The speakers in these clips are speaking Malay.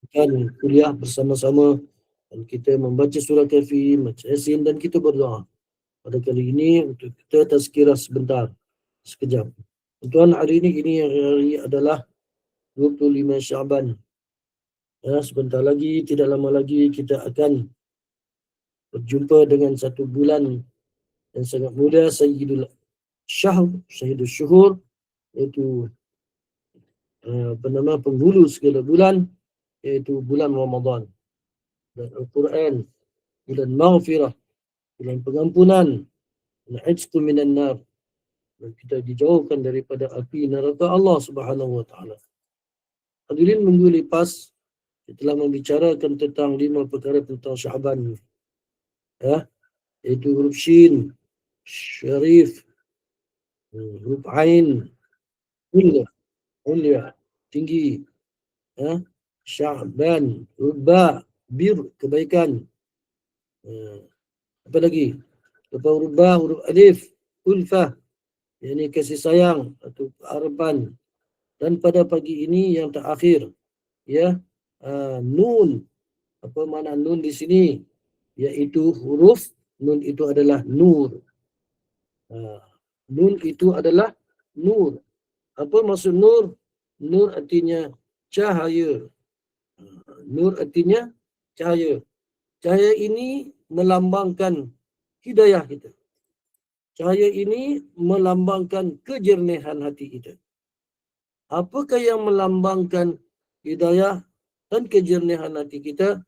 akan kuliah bersama-sama dan kita membaca surah Kahfi, baca Yasin dan kita berdoa. Pada kali ini untuk kita tazkirah sebentar, sekejap. Tuan, hari ini hari adalah 25 Syaban. Ya, sebentar lagi, tidak lama lagi kita akan berjumpa dengan satu bulan yang sangat mulia, Sayyidul Syahr, Sayyidul Syuhur, iaitu penghulu segala bulan, iaitu bulan Ramadan. Dan Al-Quran, bulan maghfirah, bulan pengampunan, dan ijku minan nar, dan kita dijauhkan daripada api neraka Allah Subhanahu wa taala. Hadirin, minggu lepas kita telah membicarakan tentang 5 perkara tentang Syaban, ya, iaitu huruf Shin, Syarif, huruf Ain, Ulia, tinggi, ya, Syaban, huruf Ba, Bir, kebaikan, apa lagi? Lepas huruf Ba, huruf Alif, Ulfah, yakni kasih sayang atau harapan. Dan pada pagi ini yang terakhir, ya, Nun. Apa makna Nun di sini? Iaitu huruf Nun itu adalah nur. Nun itu adalah nur. Apa maksud nur? Nur artinya cahaya. Nur artinya cahaya. Cahaya ini melambangkan hidayah kita. Cahaya ini melambangkan kejernihan hati kita. Apakah yang melambangkan hidayah dan kejernihan hati kita?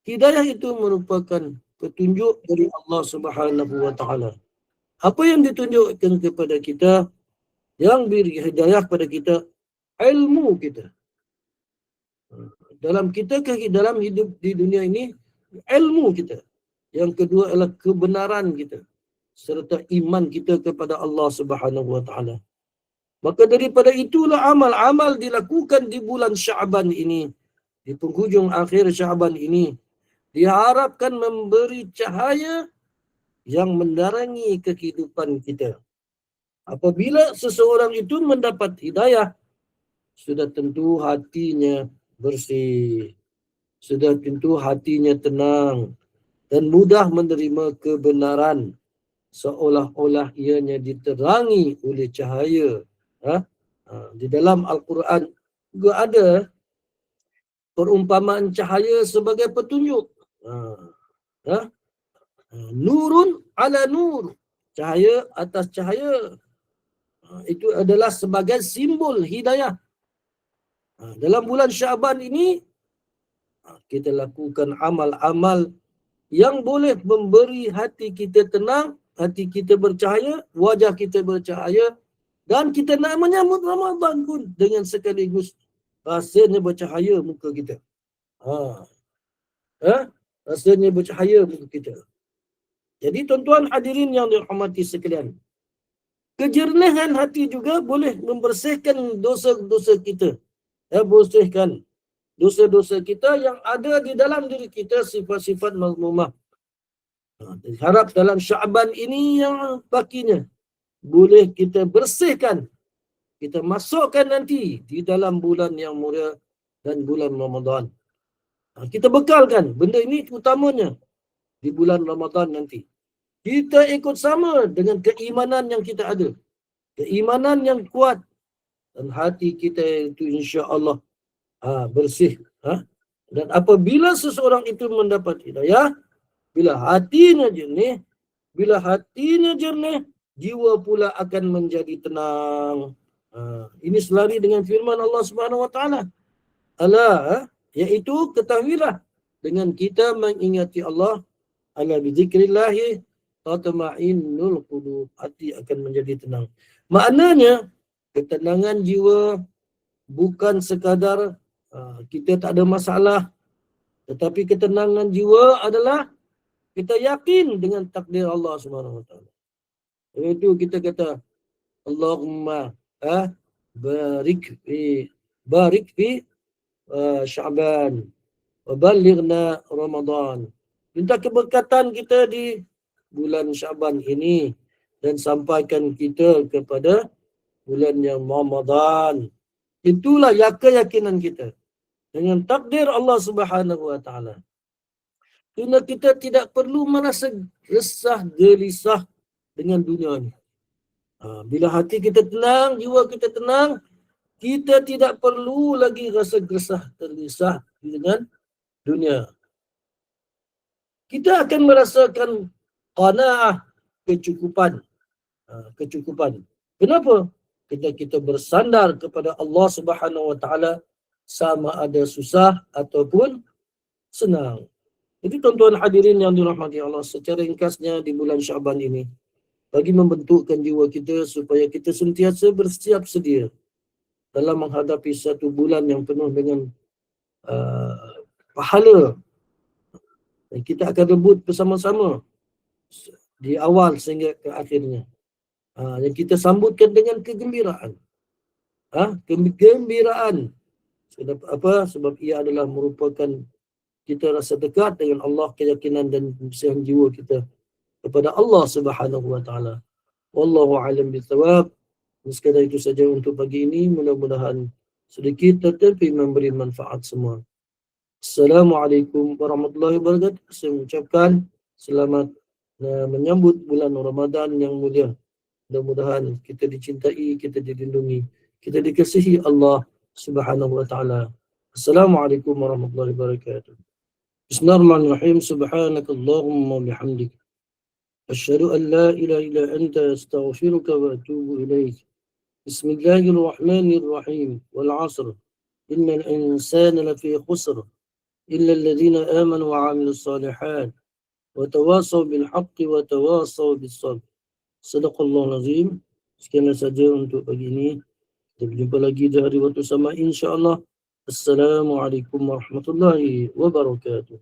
Hidayah itu merupakan petunjuk dari Allah Subhanahu wa taala. Apa yang ditunjukkan kepada kita, yang beri hidayah kepada kita, ilmu kita. Dalam hidup di dunia ini, ilmu kita. Yang kedua adalah kebenaran kita serta iman kita kepada Allah Subhanahu wa taala. Maka daripada itulah amal-amal dilakukan di bulan Syaban ini, di penghujung akhir Syaban ini, diharapkan memberi cahaya yang menerangi kehidupan kita. Apabila seseorang itu mendapat hidayah, sudah tentu hatinya bersih, sudah tentu hatinya tenang dan mudah menerima kebenaran, seolah-olah ianya diterangi oleh cahaya. Di dalam Al-Quran juga ada perumpamaan cahaya sebagai petunjuk. Nurun ala nur, cahaya atas cahaya. Itu adalah sebagai simbol hidayah. Dalam bulan Syaban ini, kita lakukan amal-amal yang boleh memberi hati kita tenang, hati kita bercahaya, wajah kita bercahaya, dan kita nak menyambut Ramadan pun dengan sekaligus rasanya bercahaya muka kita. Rasanya bercahaya muka kita. Jadi tuan-tuan hadirin yang dirahmati sekalian, kejernihan hati juga boleh membersihkan dosa-dosa kita. Bersihkan dosa-dosa kita yang ada di dalam diri kita, sifat-sifat mazmumah. Harap dalam Syaban ini yang bakinya boleh kita bersihkan, kita masukkan nanti di dalam bulan yang mulia dan bulan Ramadan. Kita bekalkan benda ini utamanya di bulan Ramadan nanti. Kita ikut sama dengan keimanan yang kita ada. Keimanan yang kuat. Dan hati kita itu insya-Allah bersih. Dan apabila seseorang itu mendapat hidayah, bila hatinya jernih, jiwa pula akan menjadi tenang. Ini selari dengan firman Allah Subhanahu wa taala. Iaitu ketahuilah, dengan kita mengingati Allah, ala bizikrillahi tatma'innul qulub, hati akan menjadi tenang. Maknanya ketenangan jiwa bukan sekadar kita tak ada masalah, tetapi ketenangan jiwa adalah kita yakin dengan takdir Allah Subhanahu wa taala. Itu kita kata Allahumma barik fi Syaban wa balighna Ramadan. Minta keberkatan kita di bulan Syaban ini dan sampaikan kita kepada bulan yang Ramadan. Itulah keyakinan kita. dengan takdir Allah Subhanahu wa taala. Kerana kita tidak perlu merasa resah, gelisah dengan dunia ini. Bila hati kita tenang, jiwa kita tenang, kita tidak perlu lagi rasa gelisah, tergesah dengan dunia. Kita akan merasakan qanaah, kecukupan. Kecukupan. Kenapa? Kita bersandar kepada Allah Subhanahu wa taala, sama ada susah ataupun senang. Jadi tuan-tuan hadirin yang dirahmati Allah, secara ringkasnya di bulan Syaban ini, bagi membentukkan jiwa kita supaya kita sentiasa bersiap sedia dalam menghadapi satu bulan yang penuh dengan pahala. Dan kita akan rebut bersama-sama di awal sehingga ke akhirnya. Dan kita sambutkan dengan kegembiraan. Kegembiraan. Sebab ia adalah merupakan kita rasa dekat dengan Allah, keyakinan dan kebersihan jiwa kita kepada Allah Subhanahu wa taala. Wallahu a'lam bishawab. Sekadar itu saja untuk pagi ini, mudah-mudahan sedikit tetapi memberi manfaat semua. Assalamualaikum warahmatullahi wabarakatuh. Saya mengucapkan selamat menyambut bulan Ramadan yang mulia. Mudah-mudahan kita dicintai, kita dilindungi, kita dikasihi Allah Subhanahu wa taala. Assalamualaikum warahmatullahi wabarakatuh. Bismillahirrahmanirrahim. Subhanakallahumma bihamdik, asyhadu an la ilaha illa anta, astaghfiruka wa atubu ilaik. Bismillahirrahmanirrahim. Wal 'asr. Innal insana lafi khusr illa alladhina amanu wa 'amilus shalihat wa tawasaw bil haqqi wa tawasaw bis sabr. Sadaqallahul azim. Sekian saja untuk pagi ini. Kita berjumpa lagi di hari waktu sama insya-Allah. Assalamualaikum warahmatullahi wabarakatuh.